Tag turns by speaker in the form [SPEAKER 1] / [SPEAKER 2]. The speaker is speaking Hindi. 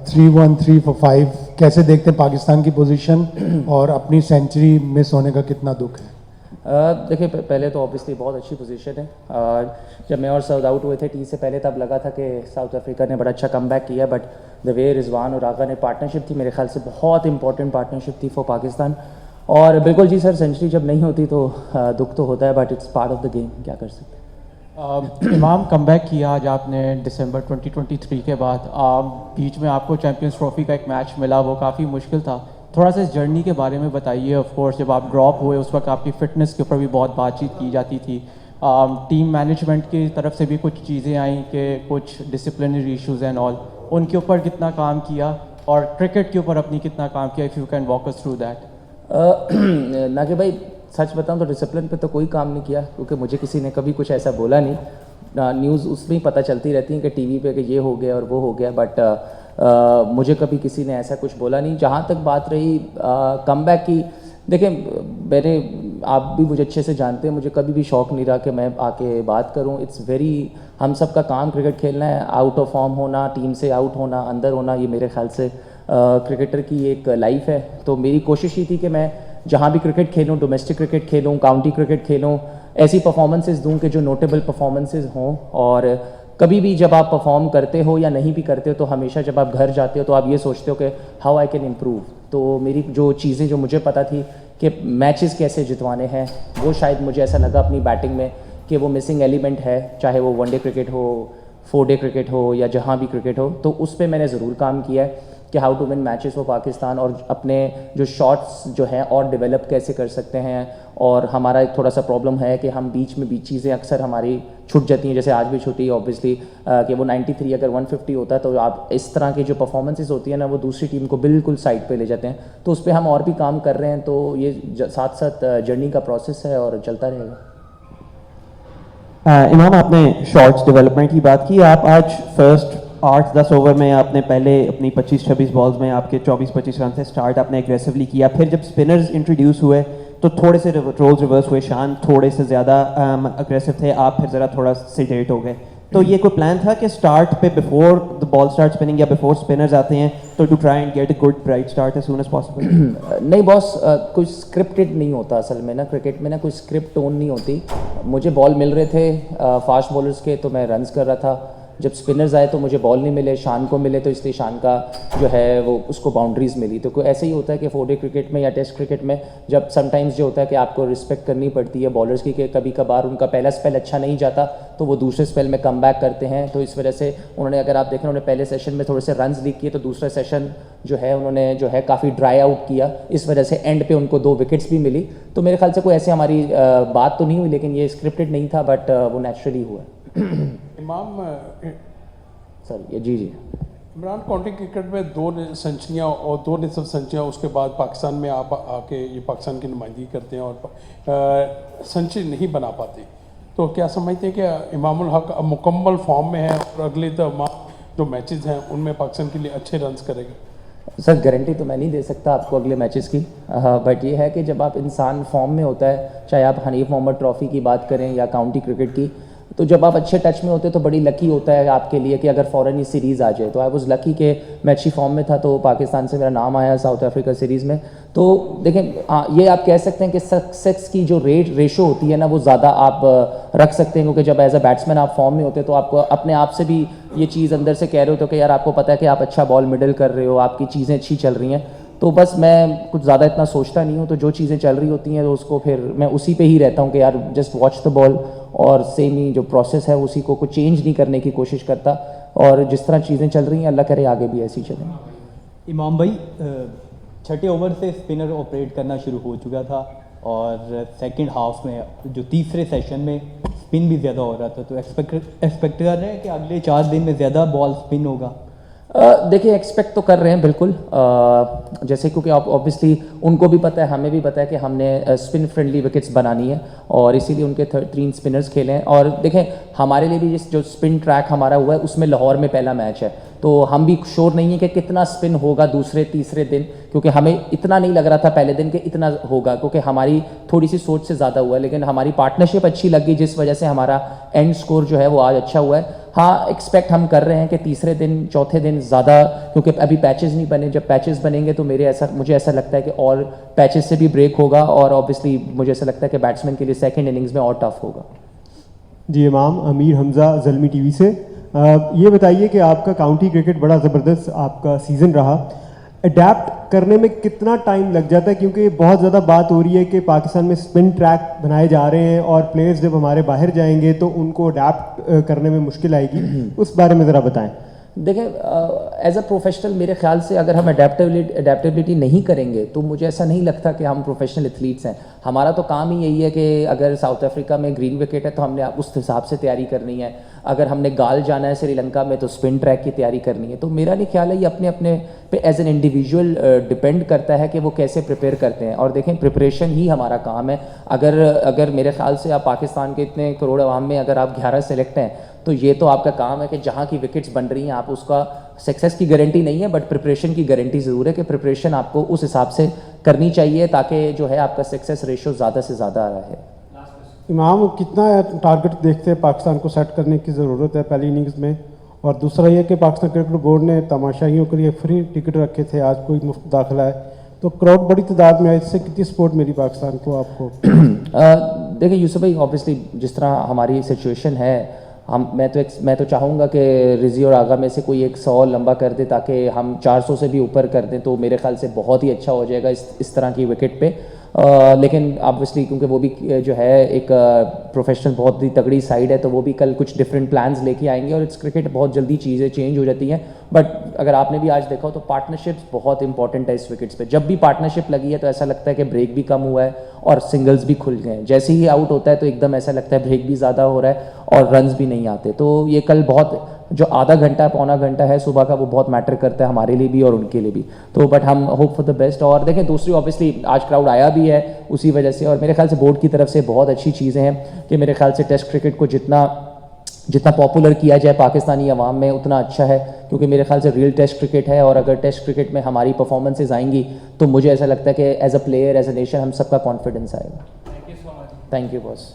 [SPEAKER 1] 3-1-3 for 5 कैसे देखते हैं पाकिस्तान की पोजीशन और अपनी सेंचुरी मिस होने का कितना दुख है?
[SPEAKER 2] देखिए पहले तो ऑब्वियसली बहुत अच्छी पोजीशन है। जब मैं और साउथ आउट हुए थे टी से पहले तब लगा था कि साउथ अफ्रीका ने बड़ा अच्छा कमबैक किया, बट द वे रिजवान और आगा ने पार्टनरशिप थी, मेरे ख्याल से बहुत इंपॉर्टेंट पार्टनरशिप थी फॉर पाकिस्तान। और बिल्कुल जी सर, सेंचुरी जब नहीं होती तो दुख तो होता है, but it's part of the game, क्या कर सकते हैं।
[SPEAKER 3] इमाम कमबैक किया आज आपने दिसंबर 2023 के बाद। बीच में आपको चैंपियंस ट्रॉफी का एक मैच मिला, वो काफ़ी मुश्किल था। थोड़ा सा इस जर्नी के बारे में बताइए। ऑफ कोर्स जब आप ड्रॉप हुए उस वक्त आपकी फ़िटनेस के ऊपर भी बहुत बातचीत की जाती थी। टीम मैनेजमेंट की तरफ से भी कुछ चीज़ें आई कि कुछ डिसिप्लिनरी इश्यूज़ एंड ऑल, उनके ऊपर कितना काम किया और क्रिकेट के ऊपर अपनी कितना काम किया, if you can walk us through that.
[SPEAKER 2] ना कि भाई सच बताऊं तो डिसिप्लिन पे तो कोई काम नहीं किया, क्योंकि मुझे किसी ने कभी कुछ ऐसा बोला नहीं। न्यूज़ उसमें ही पता चलती रहती है कि टीवी पे कि ये हो गया और वो हो गया, बट मुझे कभी किसी ने ऐसा कुछ बोला नहीं। जहाँ तक बात रही कमबैक की, देखें मैंने, आप भी मुझे अच्छे से जानते हैं, मुझे कभी भी शौक़ नहीं रहा कि मैं आके बात करूं। इट्स वेरी, हम सब का काम क्रिकेट खेलना है, आउट ऑफ फॉर्म होना, टीम से आउट होना, अंदर होना, ये मेरे ख्याल से क्रिकेटर की एक लाइफ है। तो मेरी कोशिश ही थी कि मैं जहाँ भी क्रिकेट खेलूँ, डोमेस्टिक क्रिकेट खेलूँ, काउंटी क्रिकेट खेलूँ, ऐसी परफॉर्मेंसेस दूँ कि जो नोटेबल परफॉर्मेंसेस हों। और कभी भी जब आप परफॉर्म करते हो या नहीं भी करते हो, तो हमेशा जब आप घर जाते हो तो आप ये सोचते हो कि हाउ आई कैन इम्प्रूव। तो मेरी जो चीज़ें जो मुझे पता थी कि मैचेस कैसे जितवाने हैं, वो शायद मुझे ऐसा लगा अपनी बैटिंग में कि वो मिसिंग एलिमेंट है, चाहे वो वनडे क्रिकेट हो, 4 डे क्रिकेट हो या जहाँ भी क्रिकेट हो। तो उस पर मैंने ज़रूर काम किया है कि how to win matches for Pakistan, और अपने जो शॉट्स जो हैं और डेवलप कैसे कर सकते हैं। और हमारा एक थोड़ा सा प्रॉब्लम है कि हम बीच में भी चीज़ें अक्सर हमारी छूट जाती हैं, जैसे आज भी छूटी ऑब्वियसली कि वो 93 अगर 150 होता है तो आप इस तरह की जो परफॉर्मेंसेस होती है ना, वो दूसरी टीम को बिल्कुल साइड पे ले जाते हैं। तो उस पर हम और भी काम कर रहे हैं। तो ये साथ साथ जर्नी का प्रोसेस है और चलता रहेगा।
[SPEAKER 4] इमाम, आपने शॉट्स डेवलपमेंट की बात की। आप आज फर्स्ट 8-10 ओवर में आपने पहले अपनी 25-26 बॉल्स में आपके 24-25 रन से स्टार्ट आपने एग्रेसिवली किया। फिर जब स्पिनर्स इंट्रोड्यूस हुए तो थोड़े से रोल्स रिवर्स हुए, शान थोड़े से ज़्यादा अग्रेसिव थे, आप फिर ज़रा थोड़ा सेडेट हो गए। तो ये कोई प्लान था कि स्टार्ट पे before the ball start spinning या बिफोर स्पिनर्स आते हैं तो to try and get a good bright start as soon as possible?
[SPEAKER 2] नहीं बॉस, कुछ स्क्रिप्टेड नहीं होता असल में ना, क्रिकेट में ना कोई स्क्रिप्ट टोन नहीं होती। मुझे बॉल मिल रहे थे फास्ट बॉलर्स के, तो मैं रन्स कर रहा था। जब स्पिनर्स आए तो मुझे बॉल नहीं मिले, शान को मिले, तो इसलिए शान का जो है वो उसको बाउंड्रीज मिली। तो कोई ऐसे ही होता है कि 4 डे क्रिकेट में या टेस्ट क्रिकेट में जब समटाइम्स जो होता है कि आपको रिस्पेक्ट करनी पड़ती है बॉलर्स की, कि कभी कभार उनका पहला स्पेल अच्छा नहीं जाता तो वो दूसरे स्पेल में कम बैक करते हैं। तो इस वजह से उन्होंने, अगर आप देखें, उन्होंने पहले सेशन में थोड़े से रन्स लीक किए, तो दूसरा सेशन जो है उन्होंने जो है काफ़ी ड्राई आउट किया। इस वजह से एंड पे उनको 2 विकेट्स भी मिली। तो मेरे ख्याल से कोई ऐसे हमारी बात तो नहीं हुई, लेकिन ये स्क्रिप्टेड नहीं था, बट वो नेचुरली हुआ।
[SPEAKER 5] इमाम
[SPEAKER 2] सर ये जी
[SPEAKER 5] इमरान, काउंटी क्रिकेट में 2 सेंचुरियाँ और 2 निसफ सेंचुरियाँ, उसके बाद पाकिस्तान में आप आके ये पाकिस्तान की नुमाइंदगी करते हैं और सेंचुरी नहीं बना पाते, तो क्या समझते हैं कि इमामुल हक अब मुकम्मल फॉर्म में है और अगले जो मैचेस हैं उनमें पाकिस्तान के लिए अच्छे रन्स करेगा?
[SPEAKER 2] सर गारंटी तो मैं नहीं दे सकता आपको अगले मैचेस की, बट ये है कि जब आप इंसान फॉर्म में होता है, चाहे आप हनीफ मोहम्मद ट्रॉफ़ी की बात करें या काउंटी क्रिकेट की, तो जब आप अच्छे टच में होते हैं तो बड़ी लकी होता है आपके लिए कि अगर फ़ौरन ये सीरीज़ आ जाए। तो आई वाज लकी कि मैं अच्छी फॉर्म में था, तो पाकिस्तान से मेरा नाम आया साउथ अफ्रीका सीरीज़ में। तो देखें, ये आप कह सकते हैं कि सक्सेस की जो रेशो होती है ना, वो ज़्यादा आप रख सकते हैं, क्योंकि जब एज अ बैट्समैन आप फॉर्म में होते हैं तो आपको अपने आप से भी ये चीज़ अंदर से कह रहे हो तो कि यार आपको पता है कि आप अच्छा बॉल मिडल कर रहे हो, आपकी चीज़ें अच्छी चल रही हैं। तो बस मैं कुछ ज़्यादा इतना सोचता नहीं हूँ, तो जो चीज़ें चल रही होती हैं तो उसको फिर मैं उसी पे ही रहता हूँ कि यार जस्ट वॉच द बॉल, और सेम ही जो प्रोसेस है उसी को कुछ चेंज नहीं करने की कोशिश करता, और जिस तरह चीज़ें चल रही हैं अल्लाह करे आगे भी ऐसी चलें।
[SPEAKER 6] इमाम भाई, 6ठे ओवर से स्पिनर ऑपरेट करना शुरू हो चुका था और सेकंड हाफ में जो तीसरे सेशन में स्पिन भी ज़्यादा हो रहा था, तो एक्सपेक्ट कर रहे हैं कि अगले 4 दिन में ज़्यादा बॉल स्पिन होगा?
[SPEAKER 2] देखिए एक्सपेक्ट तो कर रहे हैं बिल्कुल, जैसे क्योंकि ऑब्वियसली उनको भी पता है, हमें भी पता है कि हमने स्पिन फ्रेंडली विकेट्स बनानी है, और इसीलिए उनके 3 स्पिनर्स खेले हैं। और देखें हमारे लिए भी जो स्पिन ट्रैक हमारा हुआ है उसमें लाहौर में पहला मैच है, तो हम भी श्योर नहीं है कि कितना स्पिन होगा दूसरे तीसरे दिन, क्योंकि हमें इतना नहीं लग रहा था पहले दिन कि इतना होगा, क्योंकि हमारी थोड़ी सी सोच से ज़्यादा हुआ है। लेकिन हमारी पार्टनरशिप अच्छी लगी जिस वजह से हमारा एंड स्कोर जो है वो आज अच्छा हुआ है। हाँ एक्सपेक्ट हम कर रहे हैं कि तीसरे दिन चौथे दिन ज़्यादा, क्योंकि अभी पैचेस नहीं बने, जब पैचेस बनेंगे तो मुझे ऐसा लगता है कि और पैचेस से भी ब्रेक होगा, और ऑब्वियसली मुझे ऐसा लगता है कि बैट्समैन के लिए सेकंड इनिंग्स में और टफ होगा।
[SPEAKER 7] जी इमाम, अमीर हमज़ा ज़ल्मी टीवी से। ये बताइए कि आपका काउंटी क्रिकेट बड़ा ज़बरदस्त आपका सीज़न रहा, अडेप्ट करने में कितना टाइम लग जाता है, क्योंकि बहुत ज़्यादा बात हो रही है कि पाकिस्तान में स्पिन ट्रैक बनाए जा रहे हैं और प्लेयर्स जब हमारे बाहर जाएंगे तो उनको अडेप्ट करने में मुश्किल आएगी, उस बारे में ज़रा बताएं।
[SPEAKER 2] देखें, एज अ प्रोफेशनल मेरे ख्याल से अगर हम अडेप्टेबिलिटी नहीं करेंगे तो मुझे ऐसा नहीं लगता कि हम प्रोफेशनल एथलीट्स हैं। हमारा तो काम ही यही है कि अगर साउथ अफ्रीका में ग्रीन विकेट है तो हमने उस हिसाब से तैयारी करनी है, अगर हमने गाल जाना है श्रीलंका में तो स्पिन ट्रैक की तैयारी करनी है। तो मेरा नहीं ख्याल है, ये अपने अपने पे एज एन इंडिविजुअल डिपेंड करता है कि वो कैसे प्रिपेयर करते हैं। और देखें, प्रिपरेशन ही हमारा काम है। अगर मेरे ख्याल से आप पाकिस्तान के इतने करोड़ अवाम में अगर आप 11 सेलेक्ट हैं तो ये तो आपका काम है कि जहाँ की विकेट्स बन रही हैं आप उसका सक्सेस की गारंटी नहीं है बट प्रिपरेशन की गारंटी ज़रूर है कि प्रिपरेशन आपको उस हिसाब से करनी चाहिए ताकि जो है आपका सक्सेस रेशो ज़्यादा से ज़्यादा रहे।
[SPEAKER 8] इमाम, कितना टारगेट देखते हैं पाकिस्तान को सेट करने की ज़रूरत है पहली इनिंग्स में? और दूसरा ये कि पाकिस्तान क्रिकेट बोर्ड ने तमाशाइयों के लिए फ्री टिकट रखे थे, आज कोई मुफ्त दाखिला है, तो क्राउड बड़ी तादाद में है, इससे कितनी सपोर्ट मिली पाकिस्तान को आपको?
[SPEAKER 2] देखिए यूसुफ भाई, ऑब्वियसली जिस तरह हमारी सिचुएशन है, मैं तो चाहूँगा कि रिजी और आगा में से कोई एक 100 लंबा कर दे ताकि हम 400 से भी ऊपर कर दें तो मेरे ख्याल से बहुत ही अच्छा हो जाएगा इस तरह की विकेट पे। लेकिन ऑब्वियसली क्योंकि वो भी जो है एक प्रोफेशनल बहुत ही तगड़ी साइड है तो वो भी कल कुछ डिफरेंट प्लान्स लेके आएंगे और इट्स क्रिकेट बहुत जल्दी चीज़ें चेंज हो जाती हैं। बट अगर आपने भी आज देखा हो तो पार्टनरशिप्स बहुत इंपॉर्टेंट है इस विकेट्स पे। जब भी पार्टनरशिप लगी है तो ऐसा लगता है कि ब्रेक भी कम हुआ है और सिंगल्स भी खुल गए हैं। जैसे ही आउट होता है तो एकदम ऐसा लगता है ब्रेक भी ज़्यादा हो रहा है और रन्स भी नहीं आते। तो ये कल बहुत जो आधा घंटा पौना घंटा है सुबह का वो बहुत मैटर करता है हमारे लिए भी और उनके लिए भी। तो बट हम होप फॉर द बेस्ट। और देखें, दूसरी ऑब्वियसली आज क्राउड आया भी है उसी वजह से, और मेरे ख्याल से बोर्ड की तरफ से बहुत अच्छी चीज़ें हैं कि मेरे ख्याल से टेस्ट क्रिकेट को जितना पॉपुलर किया जाए पाकिस्तानी अवाम में उतना अच्छा है, क्योंकि मेरे ख्याल से रियल टेस्ट क्रिकेट है। और अगर टेस्ट क्रिकेट में हमारी परफॉर्मेंसेज आएंगी तो मुझे ऐसा लगता है कि as a player as a nation हम सबका कॉन्फिडेंस आएगा। Thank you boss.